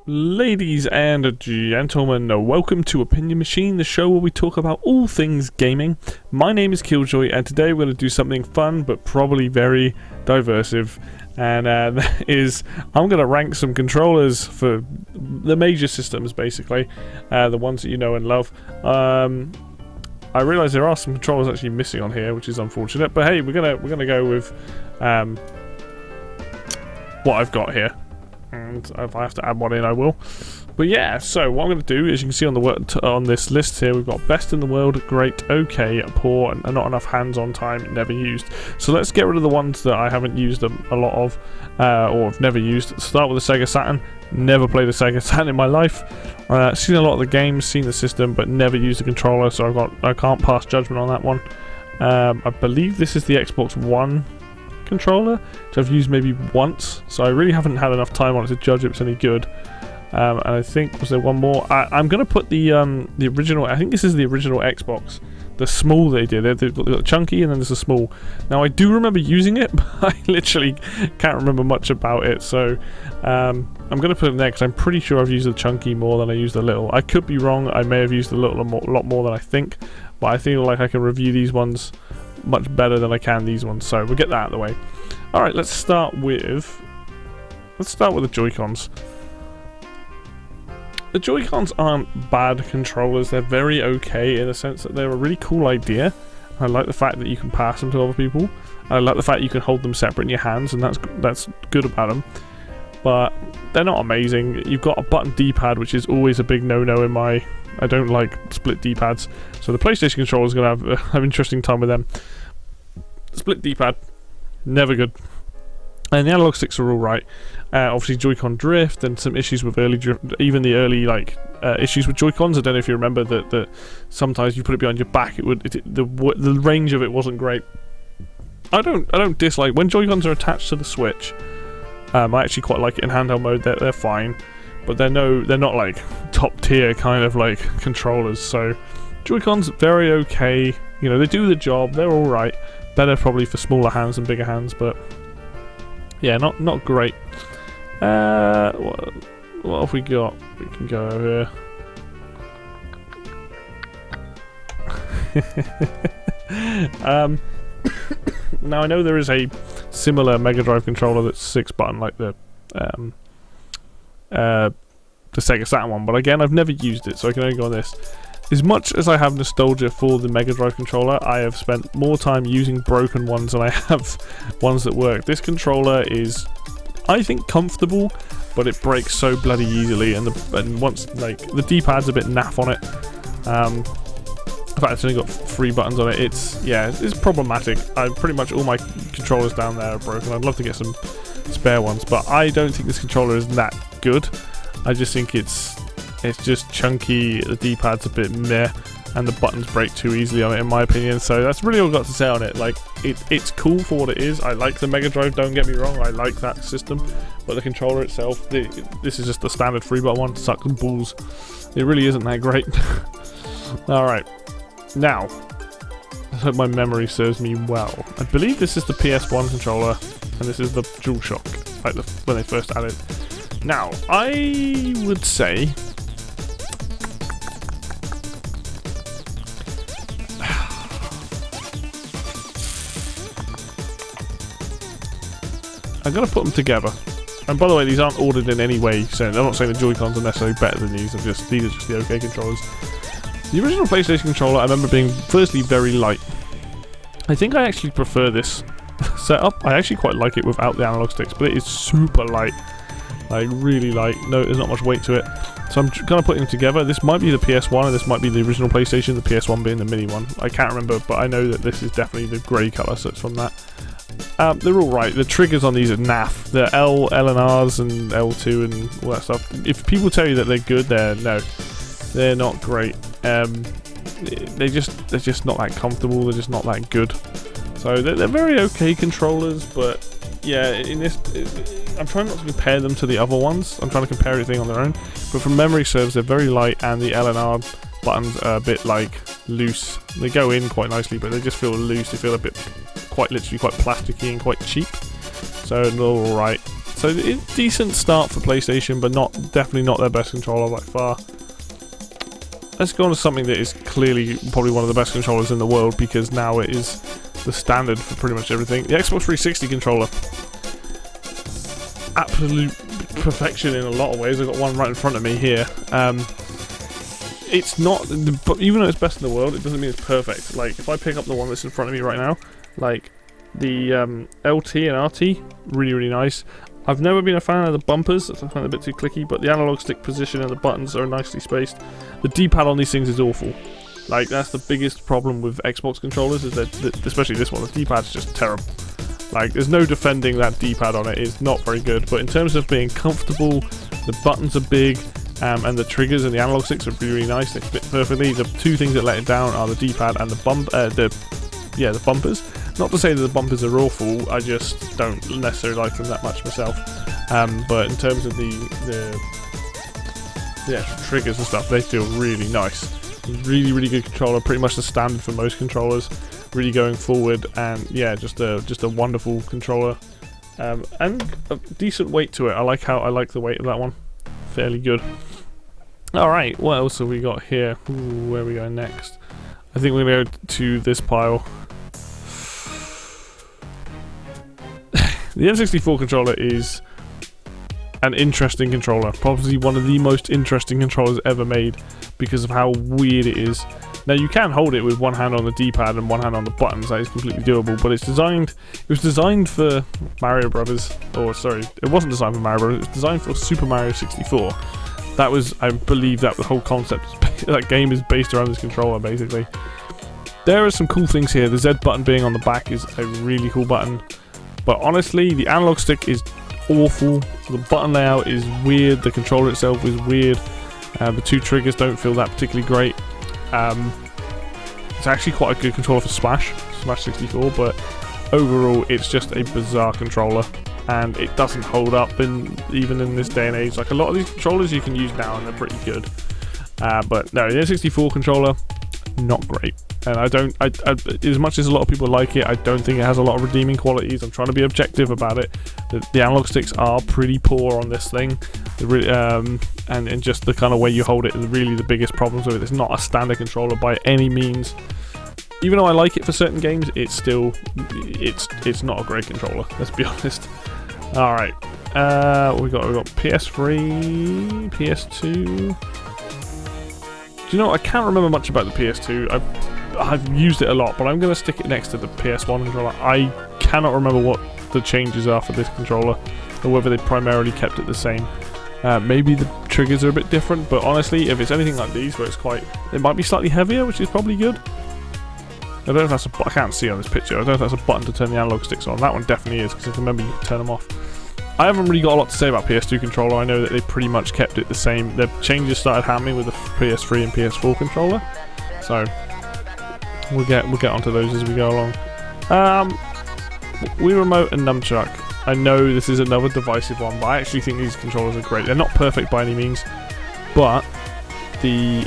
Ladies and gentlemen, welcome to Opinion Machine, the show where we talk about all things gaming. My name is Killjoy, and today we're going to do something fun but probably very diversive. And that is, I'm going to rank some controllers for the major systems, basically, the ones that you know and love. I realise there are some controllers actually missing on here, which is unfortunate. But hey, we're gonna go with what I've got here. And if I have to add one in, I will. But yeah, so what I'm going to do is, you can see on this list here, we've got best in the world, great, okay, poor, and not enough hands-on time, never used. So let's get rid of the ones that I haven't used a lot of, or have never used. Start with the Sega Saturn. Never played a Sega Saturn in my life. Seen a lot of the games, seen the system, but never used the controller, so I can't pass judgment on that one. I believe this is the Xbox One controller, which I've used maybe once, so I really haven't had enough time on it to judge if it's any good. And I think, was there one more? I'm going to put the original, I think this is the original Xbox, the small they did. They've got chunky and then there's a small. Now I do remember using it, but I literally can't remember much about it, so I'm going to put it there because I'm pretty sure I've used the chunky more than I used the little. I could be wrong, I may have used the little a lot more than I think, but I feel like I can review these ones much better than I can these ones, so we'll get that out of the way. Alright, let's start with the Joy-Cons. The Joy-Cons aren't bad controllers, they're very okay in the sense that they're a really cool idea. I like the fact that you can pass them to other people. I like the fact that you can hold them separate in your hands, and that's good about them. But they're not amazing. You've got a button D-pad, which is always a big no-no in my... I don't like split D-pads. So the PlayStation controller is going to have an interesting time with them. Split D-pad, never good. And the analog sticks are alright. Obviously Joy-Con drift and some issues with early drift, even the early issues with Joy-Cons. I don't know if you remember that sometimes you put it behind your back, the range of it wasn't great. I don't dislike when Joy-Cons are attached to the Switch. I actually quite like it in handheld mode. They're fine, but they're not like top tier kind of like controllers. So Joy-Cons very okay. You know, they do the job. They're all right. Better probably for smaller hands than bigger hands, but yeah, not great. What have we got? We can go over here. Now I know there is a similar Mega Drive controller that's 6-button like the Sega Saturn one, but again I've never used it, so I can only go on this. As much as I have nostalgia for the Mega Drive controller, I have spent more time using broken ones than I have ones that work. This controller is, I think, comfortable, but it breaks so bloody easily, and once like the D-pad's a bit naff on it. In fact, it's only got 3 buttons on it. It's problematic. Pretty much all my controllers down there are broken. I'd love to get some spare ones, but I don't think this controller is that good. I just think it's just chunky, the D-pad's a bit meh, and the buttons break too easily on it, in my opinion. So that's really all I've got to say on it. Like, it's cool for what it is. I like the Mega Drive, don't get me wrong, I like that system, but the controller itself, this is just the standard 3-button one, sucks balls. It really isn't that great. Alright, now, I hope my memory serves me well. I believe this is the PS1 controller, and this is the DualShock, like when they first added. Now, I would say... I'm going to put them together. And by the way, these aren't ordered in any way, so I'm not saying the Joy-Cons are necessarily better than these, these are just the okay controllers. The original PlayStation controller I remember being firstly very light. I think I actually prefer this setup. I actually quite like it without the analog sticks, but it is super light. Like, really light. No, there's not much weight to it. So I'm kind of putting them together. This might be the PS1 and this might be the original PlayStation, the PS1 being the mini one. I can't remember, but I know that this is definitely the grey colour, so it's from that. They're alright. The triggers on these are naff. They're L and R's and L2 and all that stuff. If people tell you that they're good, they're not great. They're just not that comfortable. They're just not that good. So they're very okay controllers, but yeah, in this, I'm trying not to compare them to the other ones. I'm trying to compare everything on their own. But from memory serves, they're very light, and the L and R buttons are a bit like loose. They go in quite nicely, but they just feel loose. They feel a bit, quite literally, quite plasticky and quite cheap. So they're all right. So it's a decent start for PlayStation, but definitely not their best controller by far. Let's go on to something that is clearly probably one of the best controllers in the world, because now it is the standard for pretty much everything. The Xbox 360 controller. Absolute perfection in a lot of ways. I've got one right in front of me here. It's not, but even though it's best in the world, it doesn't mean it's perfect. Like, if I pick up the one that's in front of me right now, like, the LT and RT, really, really nice. I've never been a fan of the bumpers, I find it a bit too clicky, but the analog stick position and the buttons are nicely spaced. The D-pad on these things is awful. Like, that's the biggest problem with Xbox controllers, is that, especially this one, the D-pad's just terrible. Like, there's no defending that D-pad on it, it's not very good. But in terms of being comfortable, the buttons are big, and the triggers and the analog sticks are really, really nice, they fit perfectly. The two things that let it down are the D-pad and the bumpers. Not to say that the bumpers are awful, I just don't necessarily like them that much myself. But in terms of the actual triggers and stuff, they feel really nice. Really, really good controller, pretty much the standard for most controllers. Really going forward, and yeah, just a wonderful controller. And a decent weight to it. I like the weight of that one. Fairly good. Alright, what else have we got here? Ooh, where are we going next? I think we're going to go to this pile. The N64 controller is an interesting controller. Probably one of the most interesting controllers ever made because of how weird it is. Now, you can hold it with one hand on the D-pad and one hand on the buttons. That is completely doable, but it was designed for Mario Brothers. Or, sorry, it wasn't designed for Mario Brothers. It was designed for Super Mario 64. That was, I believe, that the whole concept, that game is based around this controller, basically. There are some cool things here. The Z button being on the back is a really cool button. But honestly, the analog stick is awful. The button layout is weird. The controller itself is weird. The two triggers don't feel that particularly great. It's actually quite a good controller for Smash 64, but overall it's just a bizarre controller, and it doesn't hold up even in this day and age. Like, a lot of these controllers you can use now and they're pretty good, but no, the N64 controller, not great. And as much as a lot of people like it, I don't think it has a lot of redeeming qualities. I'm trying to be objective about it. The analog sticks are pretty poor on this thing. Really, and just the kind of way you hold it is really the biggest problems with it. It's not a standard controller by any means. Even though I like it for certain games, it's not a great controller. Let's be honest. All right, we got PS3, PS2. Do you know, I can't remember much about the PS2. I've used it a lot, but I'm going to stick it next to the PS1 controller. I cannot remember what the changes are for this controller, or whether they primarily kept it the same. Maybe the triggers are a bit different, but honestly, if it's anything like these, where it might be slightly heavier, which is probably good. I don't know if that's I can't see on this picture. I don't know if that's a button to turn the analog sticks on. That one definitely is, because I can remember you can turn them off. I haven't really got a lot to say about PS2 controller. I know that they pretty much kept it the same. The changes started happening with the PS3 and PS4 controller, so we'll get onto those as we go along. Wii Remote and Nunchuck. I know this is another divisive one, but I actually think these controllers are great. They're not perfect by any means, but the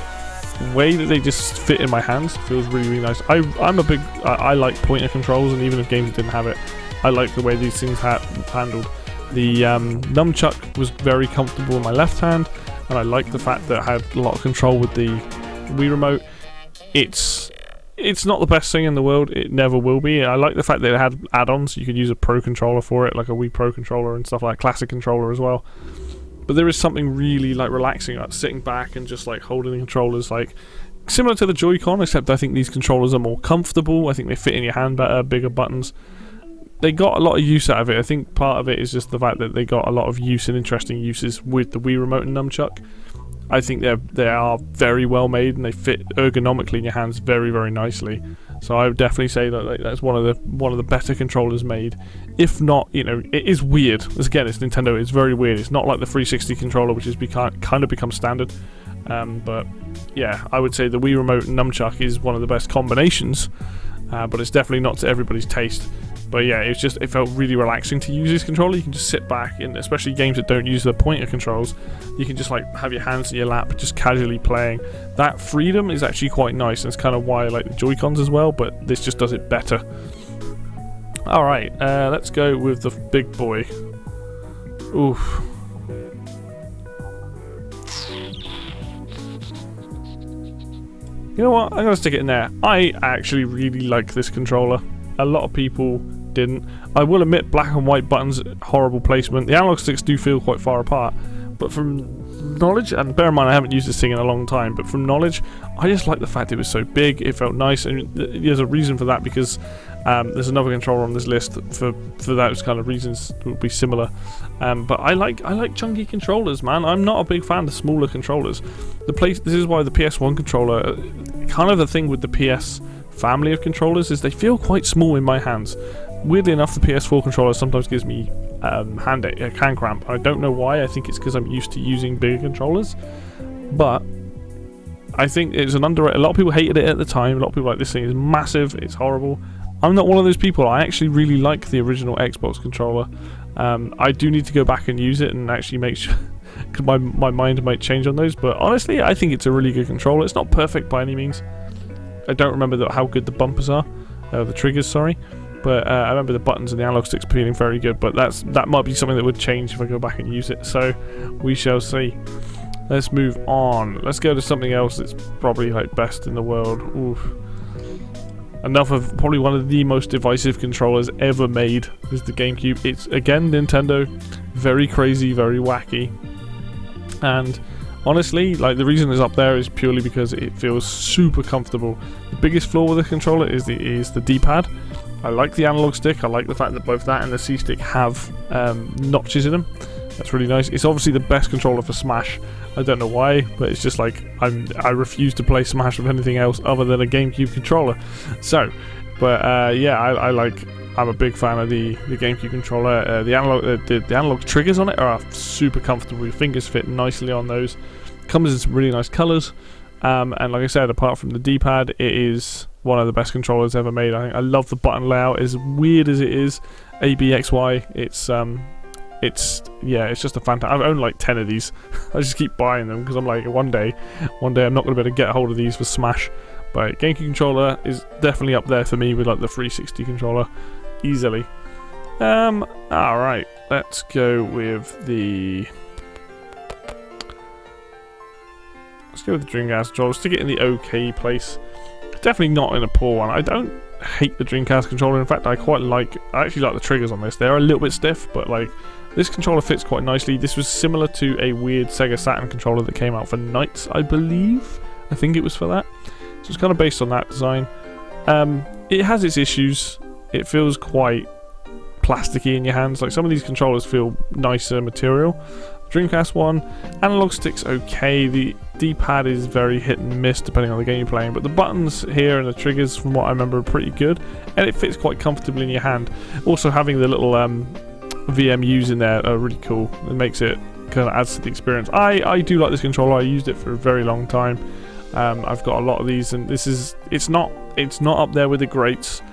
way that they just fit in my hands feels really, really nice. I like pointer controls, and even if games didn't have it, I like the way these things handled. The Nunchuck was very comfortable in my left hand, and I like the fact that I had a lot of control with the Wii Remote. It's not the best thing in the world. It never will be. I like the fact that it had add-ons. You could use a Pro controller for it, like a Wii Pro controller and stuff, like a classic controller as well. But there is something really like relaxing about sitting back and just like holding the controllers, like similar to the Joy-Con, except I think these controllers are more comfortable. I think they fit in your hand better, bigger buttons. They got a lot of use out of it. I think part of it is just the fact that they got a lot of use and interesting uses with the Wii Remote and Nunchuck. I think they are very well made, and they fit ergonomically in your hands very, very nicely. So I would definitely say that that's one of the better controllers made. If not, you know, it is weird. Again, it's Nintendo. It's very weird. It's not like the 360 controller, which has kind of become standard. But yeah, I would say the Wii Remote and Nunchuck is one of the best combinations. But it's definitely not to everybody's taste. But yeah, it felt really relaxing to use this controller. You can just sit back, and especially games that don't use the pointer controls, you can just like have your hands in your lap, just casually playing. That freedom is actually quite nice, and it's kind of why I like the Joy-Cons as well, but this just does it better. Alright, let's go with the big boy. Oof. You know what? I'm going to stick it in there. I actually really like this controller. A lot of people didn't. I will admit, black and white buttons, horrible placement. The analog sticks do feel quite far apart. But from knowledge, and bear in mind I haven't used this thing in a long time, but from knowledge, I just like the fact it was so big, it felt nice, and there's a reason for that because there's another controller on this list for those kind of reasons that will be similar. But I like chunky controllers, man. I'm not a big fan of smaller controllers. This is why the PS1 controller, kind of the thing with the PS family of controllers, is they feel quite small in my hands. Weirdly enough, the PS4 controller sometimes gives me hand cramp. I don't know why. I think it's because I'm used to using bigger controllers, but I think it's an underrated. A lot of people hated it at the time. A lot of people like this thing is massive. It's horrible. I'm not one of those people. I actually really like the original Xbox controller. I do need to go back and use it and actually make sure, because my mind might change on those. But honestly, I think it's a really good controller. It's not perfect by any means. I don't remember how good the bumpers are, the triggers. Sorry. But I remember the buttons and the analog sticks feeling very good, but that might be something that would change if I go back and use it, so we shall see. Let's move on. Let's go to something else that's probably like best in the world. Oof. Enough of probably one of the most divisive controllers ever made is the GameCube. It's, again, Nintendo. Very crazy, very wacky. And honestly, like, the reason it's up there is purely because it feels super comfortable. The biggest flaw with the controller is the D-pad. I like the analog stick. I like the fact that both that and the C-stick have notches in them. That's really nice. It's obviously the best controller for Smash. I don't know why, but it's just like I refuse to play Smash with anything else other than a GameCube controller. So, but yeah, I'm a big fan of the GameCube controller. The analog triggers on it are super comfortable. Your fingers fit nicely on those. Comes in some really nice colours. And like I said, apart from the D-pad, it is one of the best controllers ever made. I love the button layout. As weird as it is, A, B, X, Y. It's just a fantastic. I've owned like 10 of these. I just keep buying them because I'm like, one day I'm not going to be able to get a hold of these for Smash. But GameCube controller is definitely up there for me with like the 360 controller, easily. All right, let's go with the. Let's go with the Dreamcast controller. Stick it in the okay place. Definitely not in a poor one. I don't hate the Dreamcast controller. In fact, I actually like the triggers on this. They're a little bit stiff, but like this controller fits quite nicely. This was similar to a weird Sega Saturn controller that came out for Knights, I believe. I think it was for that. So it's kind of based on that design. It has its issues. It feels quite plasticky in your hands. Like some of these controllers feel nicer material. Dreamcast one, analog stick's okay. The D-pad is very hit and miss depending on the game you're playing, but the buttons here and the triggers, from what I remember, are pretty good, and it fits quite comfortably in your hand. Also, having the little VMUs in there are really cool. It makes it kind of adds to the experience. I do like this controller. I used it for a very long time. I've got a lot of these, and it's not up there with the greats.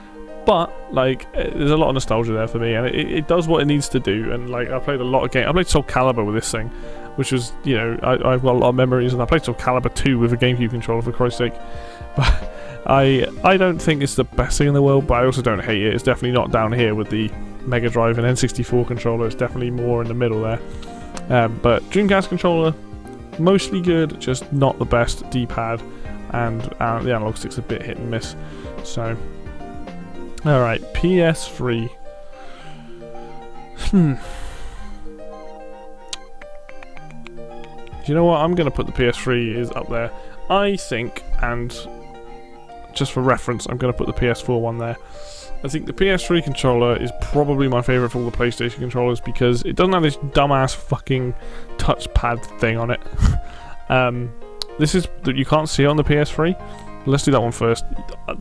But like, there's a lot of nostalgia there for me, and it does what it needs to do. And like, I played a lot of games. I played Soul Calibur with this thing, which was, you know, I've got a lot of memories. And I played Soul Calibur 2 with a GameCube controller, for Christ's sake. But I don't think it's the best thing in the world, but I also don't hate it. It's definitely not down here with the Mega Drive and N64 controller. It's definitely more in the middle there. But Dreamcast controller, mostly good, just not the best. D-pad and the analog stick's a bit hit and miss. So. Alright, PS3. Do you know what? I'm going to put the PS3 is up there. I think, and just for reference, I'm going to put the PS4 one there. I think the PS3 controller is probably my favourite for all the PlayStation controllers because it doesn't have this dumbass fucking touchpad thing on it. This is that you can't see it on the PS3. Let's do that one first.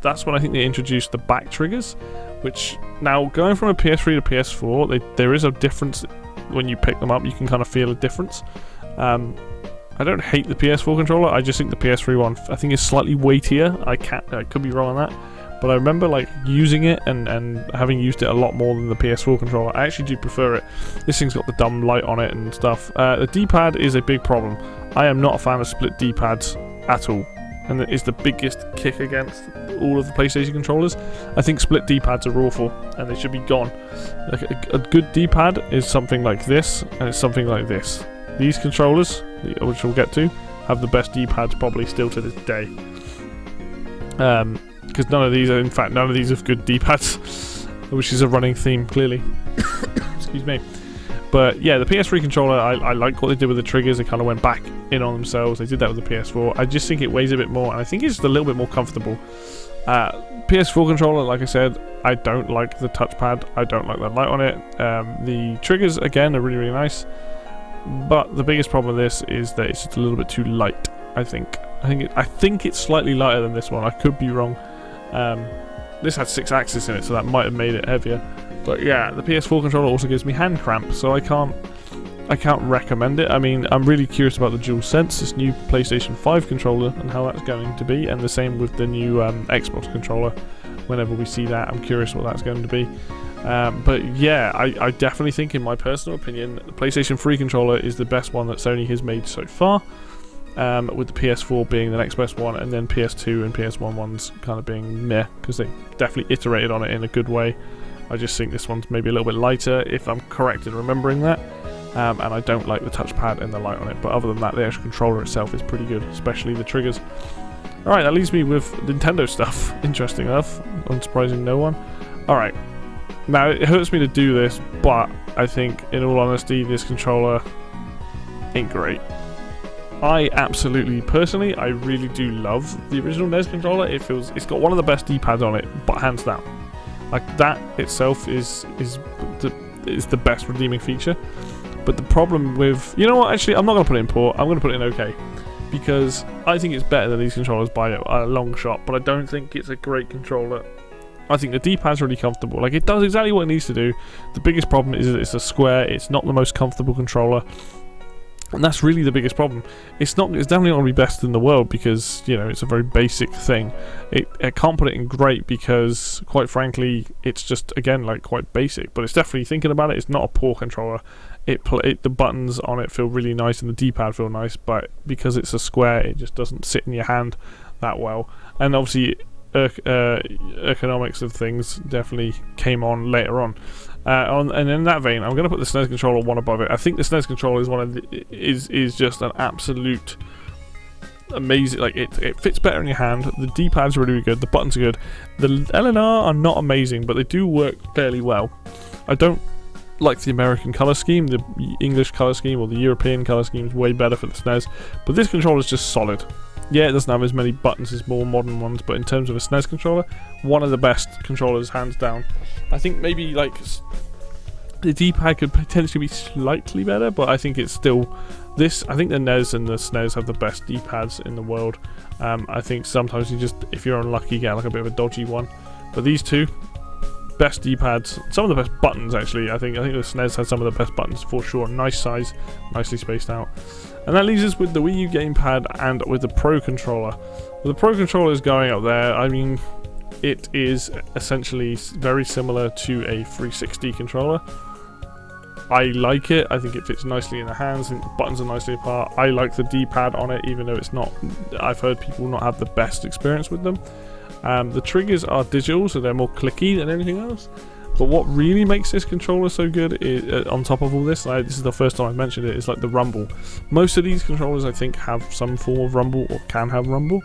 That's when I think they introduced the back triggers, which now going from a PS3 to PS4, there is a difference when you pick them up. You can kind of feel a difference. I don't hate the PS4 controller. I just think the PS3 one, I think, is slightly weightier. I could be wrong on that, but I remember like using it and having used it a lot more than the PS4 controller. I actually do prefer it. This thing's got the dumb light on it and stuff. The D-pad is a big problem. I am not a fan of split D-pads at all. and it is the biggest kick against all of the PlayStation controllers. I think split D-pads are awful, and they should be gone. Like a good D-pad is something like this, and it's something like this. These controllers, which we'll get to, have the best D-pads probably still to this day. Because none of these have good D-pads, which is a running theme, clearly. Excuse me. But yeah, the PS3 controller, I like what they did with the triggers. They kind of went back in on themselves. They did that with the PS4. I just think it weighs a bit more, and I think it's just a little bit more comfortable. PS4 controller, like I said, I don't like the touchpad. I don't like the light on it. The triggers, again, are really, really nice. But the biggest problem with this is that it's just a little bit too light, I think. I think it's slightly lighter than this one. I could be wrong. This had 6 axes in it, so that might have made it heavier. But yeah, the PS4 controller also gives me hand cramp, so I can't recommend it. I mean, I'm really curious about the DualSense, this new PlayStation 5 controller, and how that's going to be, and the same with the new Xbox controller. Whenever we see that, I'm curious what that's going to be. But yeah, I definitely think, in my personal opinion, the PlayStation 3 controller is the best one that Sony has made so far. With the PS4 being the next best one, and then PS2 and PS1 ones kind of being meh, because they definitely iterated on it in a good way. I just think this one's maybe a little bit lighter, if I'm correct in remembering that. And I don't like the touchpad and the light on it, but other than that, the actual controller itself is pretty good, especially the triggers. Alright, that leaves me with Nintendo stuff, interesting enough, unsurprising no one. Alright, now it hurts me to do this, but I think, in all honesty, this controller ain't great. I absolutely, personally, I really do love the original NES controller. It's got one of the best D-pads on it, but hands down. Like, that itself is the best redeeming feature. But the problem with... You know what, actually, I'm not going to put it in poor. I'm going to put it in okay. Because I think it's better than these controllers by a long shot, but I don't think it's a great controller. I think the D-pad's really comfortable. Like, it does exactly what it needs to do. The biggest problem is that it's a square. It's not the most comfortable controller. And that's really the biggest problem. It's definitely not going to be best in the world because, you know, it's a very basic thing. I can't put it in great because, quite frankly, it's just, again, like, quite basic. But it's definitely, thinking about it, it's not a poor controller. The buttons on it feel really nice and the D-pad feel nice, but because it's a square, it just doesn't sit in your hand that well. And obviously, ergonomics of things definitely came on later on. And in that vein, I'm going to put the SNES controller one above it. I think the SNES controller is just an absolute amazing. Like, it fits better in your hand. The D-pad's really good. The buttons are good. The LNR are not amazing, but they do work fairly well. I don't like the American color scheme. The English color scheme or the European color scheme is way better for the SNES. But this controller is just solid. Yeah, it doesn't have as many buttons as more modern ones, but in terms of a SNES controller, one of the best controllers, hands down. I think maybe, like, the D-pad could potentially be slightly better, but I think it's still... I think the NES and the SNES have the best D-pads in the world. I think sometimes if you're unlucky, get like a bit of a dodgy one. But these two, best D-pads, some of the best buttons actually. I think the SNES has some of the best buttons for sure. Nice size, nicely spaced out. And that leaves us with the Wii U gamepad and with the Pro Controller. Well, the Pro Controller is going up there. I mean, it is essentially very similar to a 360 controller. I like it. I think it fits nicely in the hands and the buttons are nicely apart. I like the D-pad on it, even though it's not... I've heard people not have the best experience with them. The triggers are digital, so they're more clicky than anything else. But what really makes this controller so good is, on top of all this, this is the first time I've mentioned it, is like the rumble. Most of these controllers, I think, have some form of rumble or can have rumble.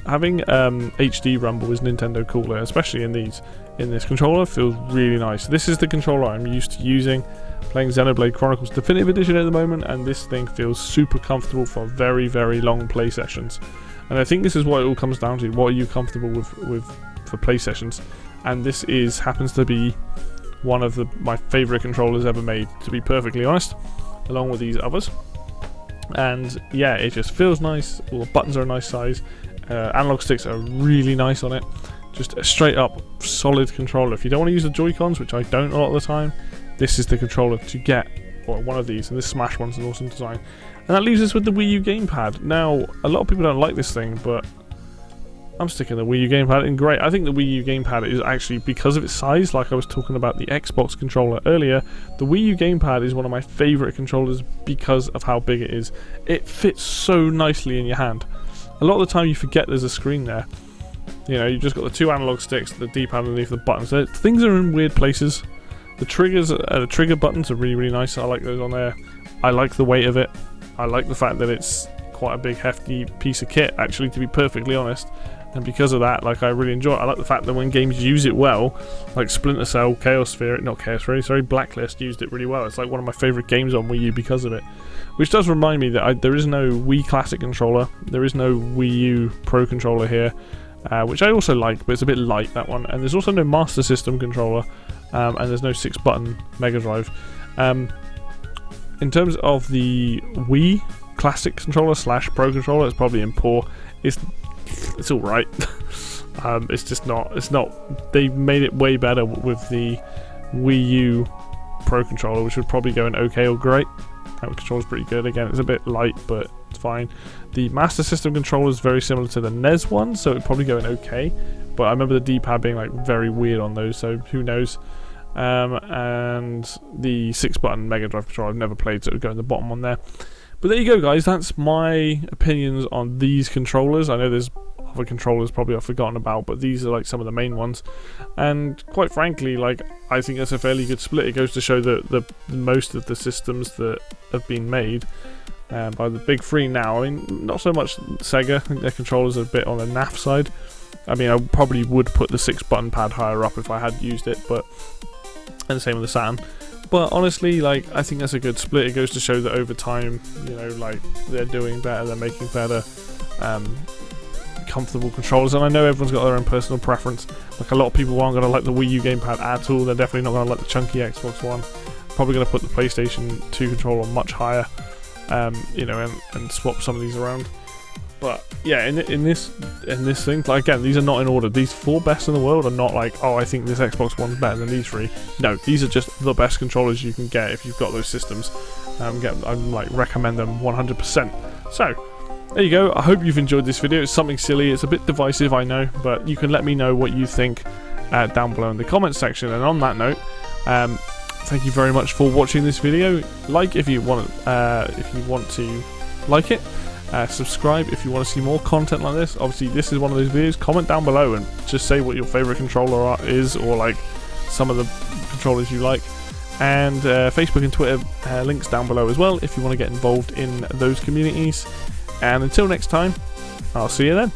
Having HD rumble is Nintendo cooler, especially in this controller, feels really nice. This is the controller I'm used to using, playing Xenoblade Chronicles Definitive Edition at the moment, and this thing feels super comfortable for very, very long play sessions. And I think this is what it all comes down to. What are you comfortable with for play sessions? And this happens to be one of my favourite controllers ever made, to be perfectly honest, along with these others. And yeah, it just feels nice. All the buttons are a nice size. Analog sticks are really nice on it. Just a straight up solid controller. If you don't want to use the Joy-Cons, which I don't a lot of the time, this is the controller to get, or one of these. And this Smash one's an awesome design. And that leaves us with the Wii U gamepad. Now, a lot of people don't like this thing, but I'm sticking the Wii U gamepad in great. I think the Wii U gamepad is actually, because of its size, like I was talking about the Xbox controller earlier, the Wii U gamepad is one of my favourite controllers because of how big it is. It fits so nicely in your hand. a lot of the time you forget there's a screen there. You know, you've just got the 2 analog sticks, the D-pad underneath the buttons. Things are in weird places. The triggers, the trigger buttons are really, really nice. I like those on there. I like the weight of it. I like the fact that it's quite a big, hefty piece of kit, actually, to be perfectly honest. And because of that, like, I really enjoy it. I like the fact that when games use it well, like Splinter Cell, Blacklist used it really well. It's like one of my favourite games on Wii U because of it. Which does remind me that there is no Wii Classic controller. There is no Wii U Pro controller here. Which I also like, but it's a bit light, that one. And there's also no Master System controller, and there's no 6-button Mega Drive. In terms of the Wii Classic controller / Pro controller, it's probably in poor. It's all right. It's just not. It's not. They made it way better with the Wii U Pro controller, which would probably go in okay or great. That controller's pretty good. Again, it's a bit light, but it's fine. The Master System controller is very similar to the NES one, so it'd probably go in okay. But I remember the D-pad being like very weird on those, so who knows. And the 6-button Mega Drive controller I've never played, so it would go in the bottom one there. But there you go, guys. That's my opinions on these controllers. I know there's other controllers probably I've forgotten about, but these are like some of the main ones. And quite frankly, like, I think that's a fairly good split. It goes to show that the most of the systems that have been made by the big three now, I mean, not so much Sega. I think their controllers are a bit on the naff side. I mean, I probably would put the 6-button pad higher up if I had used it, but and the same with the Saturn. But honestly, like, I think that's a good split. It goes to show that over time, you know, like, they're doing better, they're making better, comfortable controllers. And I know everyone's got their own personal preference. Like, a lot of people aren't going to like the Wii U gamepad at all. They're definitely not going to like the chunky Xbox One. Probably going to put the PlayStation 2 controller much higher, you know, and swap some of these around. But yeah, in this thing, like, again, these are not in order. These 4 best in the world are not like, oh, I think this Xbox One's better than these 3. No, these are just the best controllers you can get if you've got those systems. I like recommend them 100%. So there you go. I hope you've enjoyed this video. It's something silly. It's a bit divisive, I know, but you can let me know what you think down below in the comments section. And on that note, thank you very much for watching this video. Like if you want to like it. Subscribe if you want to see more content like this. Obviously, this is one of those videos. Comment down below and just say what your favorite controller is, or like some of the controllers you like. And Facebook and Twitter links down below as well if you want to get involved in those communities. And until next time, I'll see you then.